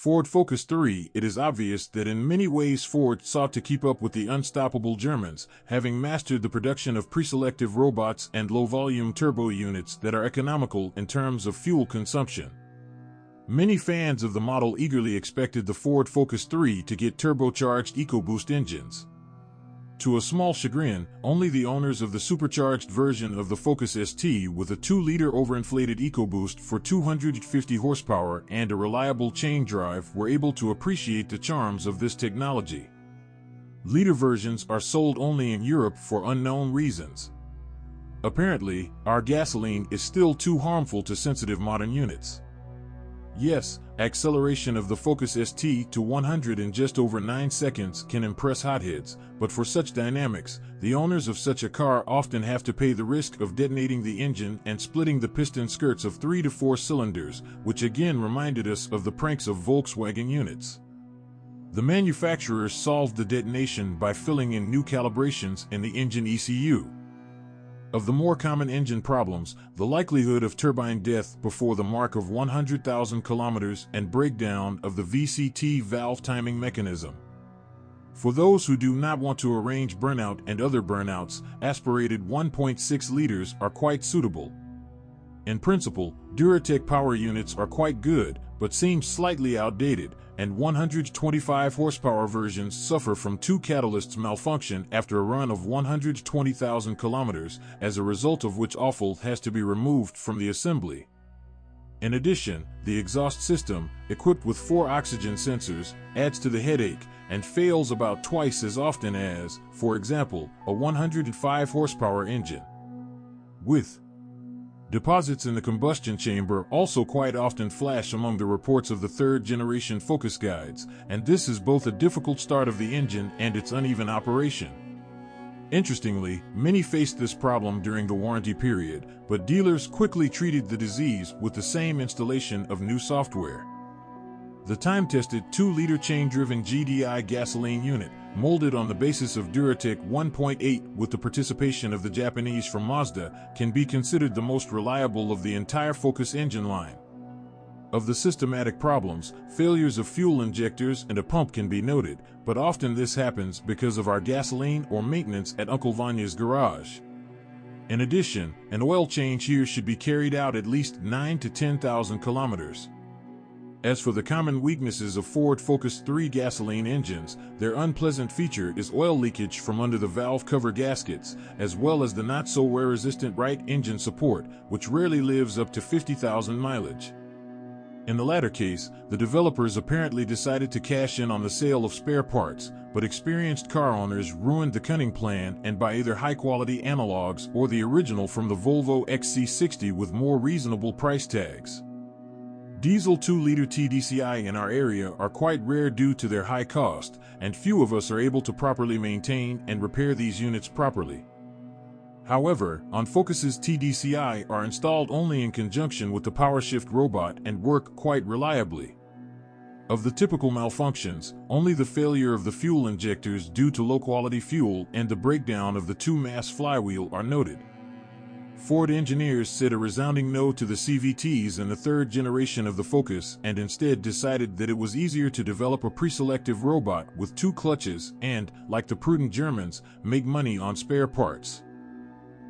Ford Focus 3, it is obvious that in many ways Ford sought to keep up with the unstoppable Germans, having mastered the production of preselective robots and low-volume turbo units that are economical in terms of fuel consumption. Many fans of the model eagerly expected the Ford Focus 3 to get turbocharged EcoBoost engines. To a small chagrin, only the owners of the supercharged version of the Focus ST with a 2-liter overinflated EcoBoost for 250 horsepower and a reliable chain drive were able to appreciate the charms of this technology. Liter versions are sold only in Europe for unknown reasons. Apparently, our gasoline is still too harmful to sensitive modern units. Yes, acceleration of the Focus ST to 100 in just over 9 seconds can impress hotheads, but for such dynamics, the owners of such a car often have to pay the risk of detonating the engine and splitting the piston skirts of 3 to 4 cylinders, which again reminded us of the pranks of Volkswagen units. The manufacturers solved the detonation by filling in new calibrations in the engine ECU. Of the more common engine problems, the likelihood of turbine death before the mark of 100,000 kilometers and breakdown of the VCT valve timing mechanism. For those who do not want to arrange burnout and other burnouts, aspirated 1.6 liters are quite suitable. In principle, Duratec power units are quite good, but seem slightly outdated, and 125 horsepower versions suffer from 2 catalysts malfunction after a run of 120,000 kilometers, as a result of which offal has to be removed from the assembly. In addition, the exhaust system, equipped with 4 oxygen sensors, adds to the headache and fails about twice as often as, for example, a 105 horsepower engine. With deposits in the combustion chamber also quite often flash among the reports of the third-generation Focus guides, and this is both a difficult start of the engine and its uneven operation. Interestingly, many faced this problem during the warranty period, but dealers quickly treated the disease with the same installation of new software. The time-tested 2-liter chain-driven GDI gasoline unit, molded on the basis of Duratec 1.8 with the participation of the Japanese from Mazda, can be considered the most reliable of the entire Focus engine line. Of the systematic problems, failures of fuel injectors and a pump can be noted, but often this happens because of our gasoline or maintenance at Uncle Vanya's garage. In addition, an oil change here should be carried out at least 9 to 10,000 kilometers. As for the common weaknesses of Ford Focus 3 gasoline engines, their unpleasant feature is oil leakage from under the valve cover gaskets, as well as the not-so-wear-resistant right engine support, which rarely lives up to 50,000 mileage. In the latter case, the developers apparently decided to cash in on the sale of spare parts, but experienced car owners ruined the cunning plan and buy either high-quality analogs or the original from the Volvo XC60 with more reasonable price tags. Diesel 2-liter TDCi in our area are quite rare due to their high cost, and few of us are able to properly maintain and repair these units properly. However, on Focus's TDCi are installed only in conjunction with the PowerShift robot and work quite reliably. Of the typical malfunctions, only the failure of the fuel injectors due to low-quality fuel and the breakdown of the 2-mass flywheel are noted. Ford engineers said a resounding no to the CVTs in the third generation of the Focus and instead decided that it was easier to develop a preselective robot with 2 clutches and, like the prudent Germans, make money on spare parts.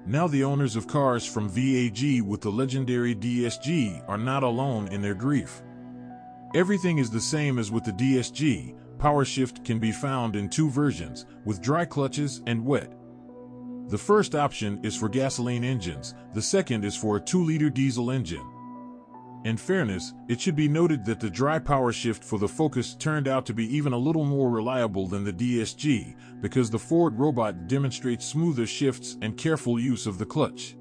Now the owners of cars from VAG with the legendary DSG are not alone in their grief. Everything is the same as with the DSG. PowerShift can be found in 2 versions, with dry clutches and wet. The first option is for gasoline engines, the second is for a 2-liter diesel engine. In fairness, it should be noted that the dry PowerShift for the Focus turned out to be even a little more reliable than the DSG, because the Ford robot demonstrates smoother shifts and careful use of the clutch.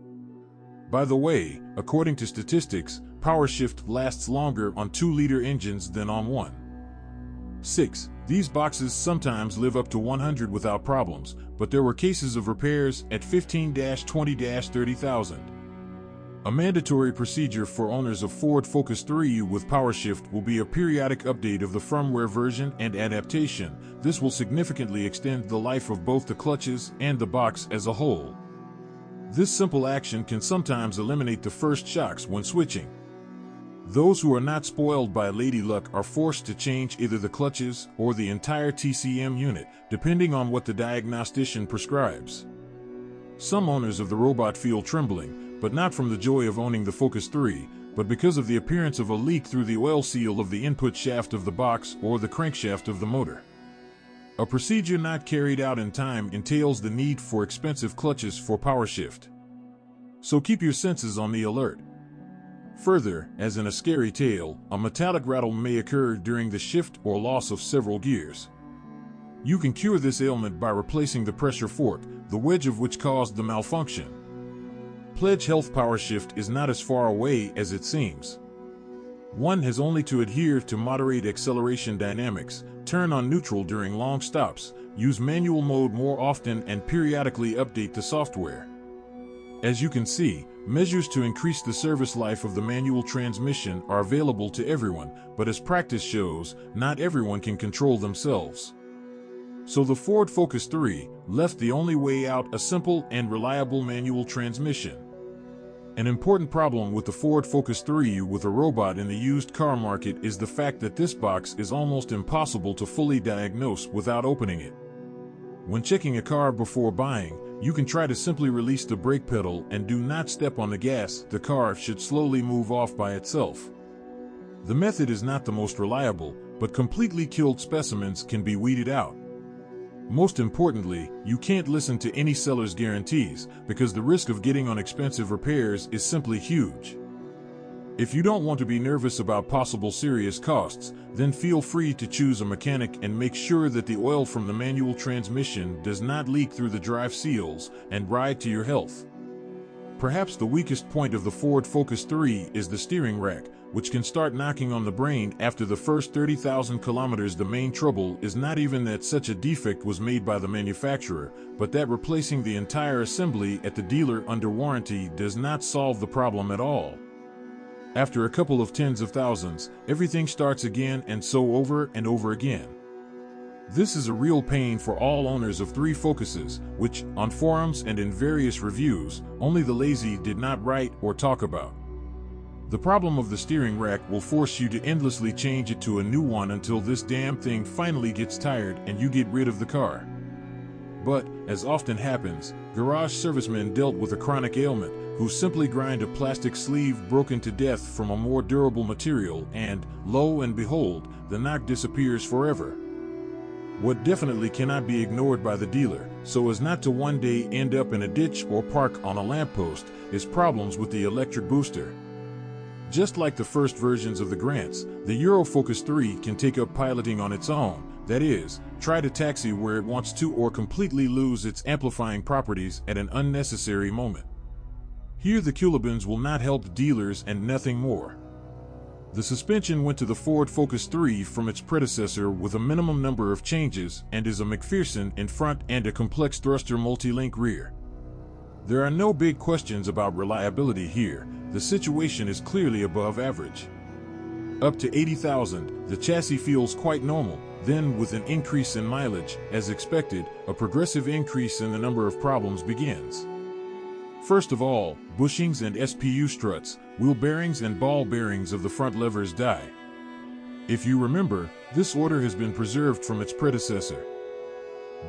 By the way, according to statistics, PowerShift lasts longer on 2-liter engines than on 1.6. These boxes sometimes live up to 100 without problems, but there were cases of repairs at 15-20-30,000. A mandatory procedure for owners of Ford Focus 3 with PowerShift will be a periodic update of the firmware version and adaptation. This will significantly extend the life of both the clutches and the box as a whole. This simple action can sometimes eliminate the first shocks when switching. Those who are not spoiled by lady luck are forced to change either the clutches or the entire TCM unit, depending on what the diagnostician prescribes. Some owners of the robot feel trembling, but not from the joy of owning the Focus 3, but because of the appearance of a leak through the oil seal of the input shaft of the box or the crankshaft of the motor. A procedure not carried out in time entails the need for expensive clutches for PowerShift. So keep your senses on the alert. Further, as in a scary tale, a metallic rattle may occur during the shift or loss of several gears. You can cure this ailment by replacing the pressure fork, the wedge of which caused the malfunction. Pledge Health PowerShift is not as far away as it seems. One has only to adhere to moderate acceleration dynamics, turn on neutral during long stops, use manual mode more often, and periodically update the software. As you can see, measures to increase the service life of the manual transmission are available to everyone, but as practice shows, not everyone can control themselves. So the Ford Focus 3 left the only way out a simple and reliable manual transmission. An important problem with the Ford Focus 3 with a robot in the used car market is the fact that this box is almost impossible to fully diagnose without opening it. When checking a car before buying, you can try to simply release the brake pedal and do not step on the gas. The car should slowly move off by itself. The method is not the most reliable, but completely killed specimens can be weeded out. Most importantly, you can't listen to any seller's guarantees, because the risk of getting on expensive repairs is simply huge. If you don't want to be nervous about possible serious costs, then feel free to choose a mechanic and make sure that the oil from the manual transmission does not leak through the drive seals, and ride to your health. Perhaps the weakest point of the Ford Focus 3 is the steering rack, which can start knocking on the brain after the first 30,000 kilometers. The main trouble is not even that such a defect was made by the manufacturer, but that replacing the entire assembly at the dealer under warranty does not solve the problem at all. After a couple of tens of thousands, everything starts again, and so over and over again. This is a real pain for all owners of 3 Focuses, which, on forums and in various reviews, only the lazy did not write or talk about. The problem of the steering rack will force you to endlessly change it to a new one until this damn thing finally gets tired and you get rid of the car. But, as often happens, garage servicemen dealt with a chronic ailment, who simply grind a plastic sleeve broken to death from a more durable material, and, lo and behold, the knock disappears forever. What definitely cannot be ignored by the dealer, so as not to one day end up in a ditch or park on a lamppost, is problems with the electric booster. Just like the first versions of the Grants, the Euro Focus 3 can take up piloting on its own, that is, try to taxi where it wants to or completely lose its amplifying properties at an unnecessary moment. Here the Culebins will not help dealers and nothing more. The suspension went to the Ford Focus 3 from its predecessor with a minimum number of changes and is a McPherson in front and a complex thruster multi-link rear. There are no big questions about reliability here. The situation is clearly above average. Up to 80,000, the chassis feels quite normal. Then, with an increase in mileage, as expected, a progressive increase in the number of problems begins. First of all, bushings and SPU struts, wheel bearings and ball bearings of the front levers die. If you remember, this order has been preserved from its predecessor.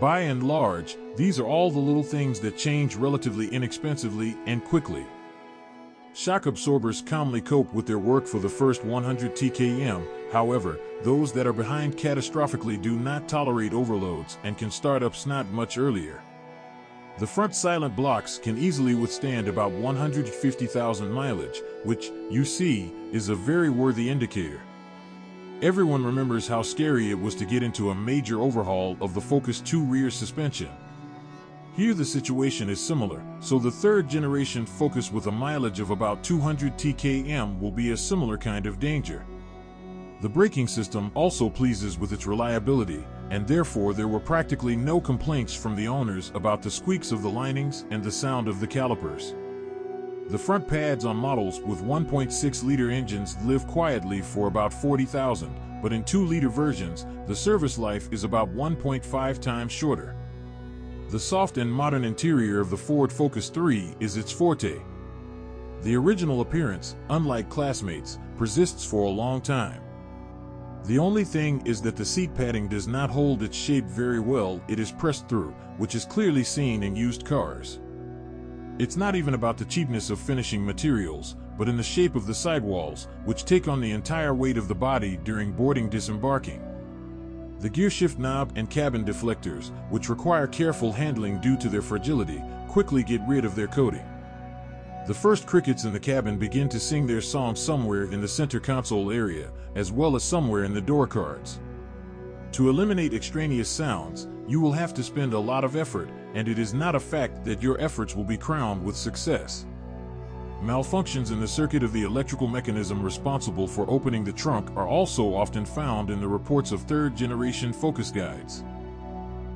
By and large, these are all the little things that change relatively inexpensively and quickly. Shock absorbers calmly cope with their work for the first 100 TkM, however, those that are behind catastrophically do not tolerate overloads and can start up snot much earlier. The front silent blocks can easily withstand about 150,000 mileage, which, you see, is a very worthy indicator. Everyone remembers how scary it was to get into a major overhaul of the Focus 2 rear suspension. Here the situation is similar, so the third generation Focus with a mileage of about 200 TkM will be a similar kind of danger. The braking system also pleases with its reliability, and therefore there were practically no complaints from the owners about the squeaks of the linings and the sound of the calipers. The front pads on models with 1.6-liter engines live quietly for about 40,000, but in 2-liter versions, the service life is about 1.5 times shorter. The soft and modern interior of the Ford Focus 3 is its forte. The original appearance, unlike classmates, persists for a long time. The only thing is that the seat padding does not hold its shape very well. It is pressed through, which is clearly seen in used cars. It's not even about the cheapness of finishing materials, but in the shape of the sidewalls, which take on the entire weight of the body during boarding disembarking. The gearshift knob and cabin deflectors, which require careful handling due to their fragility, quickly get rid of their coating. The first crickets in the cabin begin to sing their song somewhere in the center console area, as well as somewhere in the door cards. To eliminate extraneous sounds, you will have to spend a lot of effort, and it is not a fact that your efforts will be crowned with success. Malfunctions in the circuit of the electrical mechanism responsible for opening the trunk are also often found in the reports of third-generation Focus guides.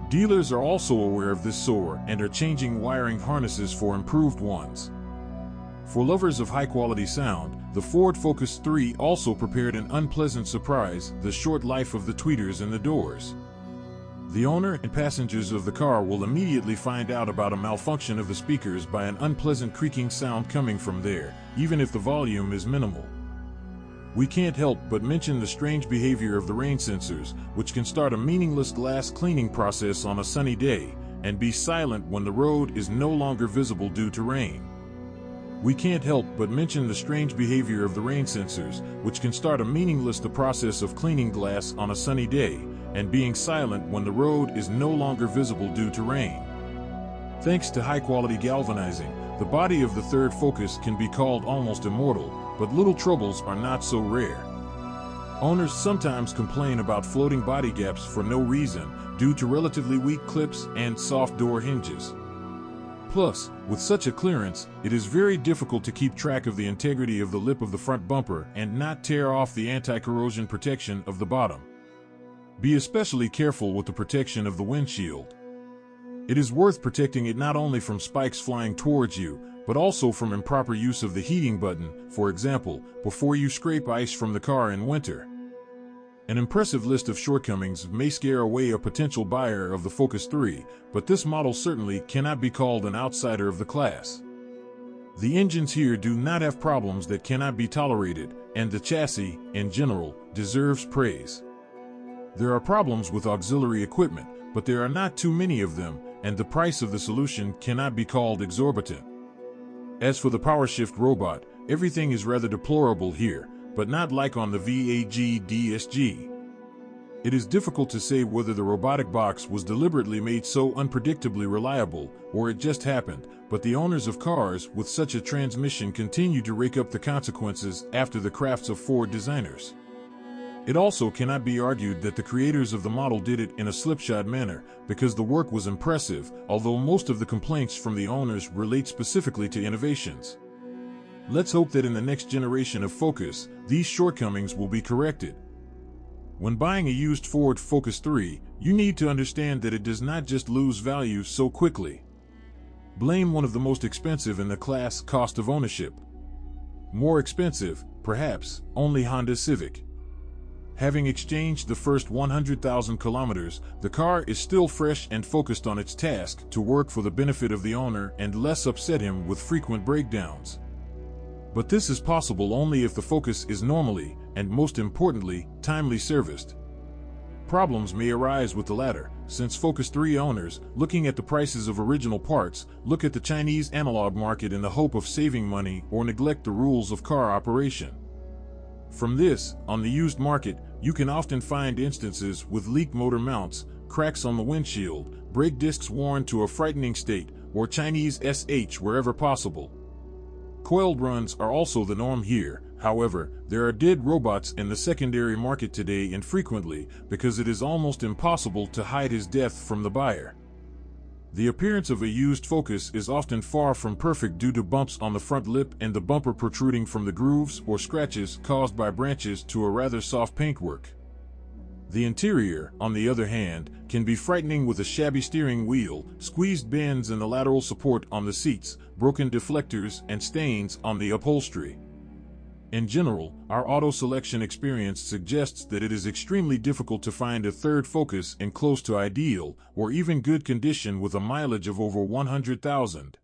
Dealers are also aware of this sore and are changing wiring harnesses for improved ones. For lovers of high-quality sound, the Ford Focus 3 also prepared an unpleasant surprise: the short life of the tweeters in the doors. The owner and passengers of the car will immediately find out about a malfunction of the speakers by an unpleasant creaking sound coming from there, even if the volume is minimal. We can't help but mention the strange behavior of the rain sensors, which can start a meaningless glass cleaning process on a sunny day and be silent when the road is no longer visible due to rain. We can't help but mention the strange behavior of the rain sensors, which can start a meaningless process of cleaning glass on a sunny day and being silent when the road is no longer visible due to rain. Thanks to high-quality galvanizing, the body of the third Focus can be called almost immortal, but little troubles are not so rare. Owners sometimes complain about floating body gaps for no reason, due to relatively weak clips and soft door hinges. Plus, with such a clearance, it is very difficult to keep track of the integrity of the lip of the front bumper and not tear off the anti-corrosion protection of the bottom. Be especially careful with the protection of the windshield. It is worth protecting it not only from spikes flying towards you, but also from improper use of the heating button, for example, before you scrape ice from the car in winter. An impressive list of shortcomings may scare away a potential buyer of the Focus 3, but this model certainly cannot be called an outsider of the class. The engines here do not have problems that cannot be tolerated, and the chassis, in general, deserves praise. There are problems with auxiliary equipment, but there are not too many of them, and the price of the solution cannot be called exorbitant. As for the PowerShift robot, everything is rather deplorable here, but not like on the VAG DSG. It is difficult to say whether the robotic box was deliberately made so unpredictably reliable, or it just happened, but the owners of cars with such a transmission continue to rake up the consequences after the crafts of Ford designers. It also cannot be argued that the creators of the model did it in a slipshod manner, because the work was impressive, although most of the complaints from the owners relate specifically to innovations. Let's hope that in the next generation of Focus, these shortcomings will be corrected. When buying a used Ford Focus 3, you need to understand that it does not just lose value so quickly. Blame one of the most expensive in the class: cost of ownership. More expensive, perhaps, only Honda Civic. Having exchanged the first 100,000 kilometers, the car is still fresh and focused on its task to work for the benefit of the owner and less upset him with frequent breakdowns. But this is possible only if the Focus is normally, and most importantly, timely serviced. Problems may arise with the latter, since Focus 3 owners, looking at the prices of original parts, look at the Chinese analog market in the hope of saving money or neglect the rules of car operation. From this, on the used market, you can often find instances with leaked motor mounts, cracks on the windshield, brake discs worn to a frightening state, or Chinese SH wherever possible. Coiled runs are also the norm here. However, there are dead robots in the secondary market today infrequently, because it is almost impossible to hide his death from the buyer. The appearance of a used Focus is often far from perfect due to bumps on the front lip and the bumper protruding from the grooves or scratches caused by branches to a rather soft paintwork. The interior, on the other hand, can be frightening with a shabby steering wheel, squeezed bends in the lateral support on the seats, broken deflectors, and stains on the upholstery. In general, our auto selection experience suggests that it is extremely difficult to find a third Focus in close to ideal or even good condition with a mileage of over 100,000.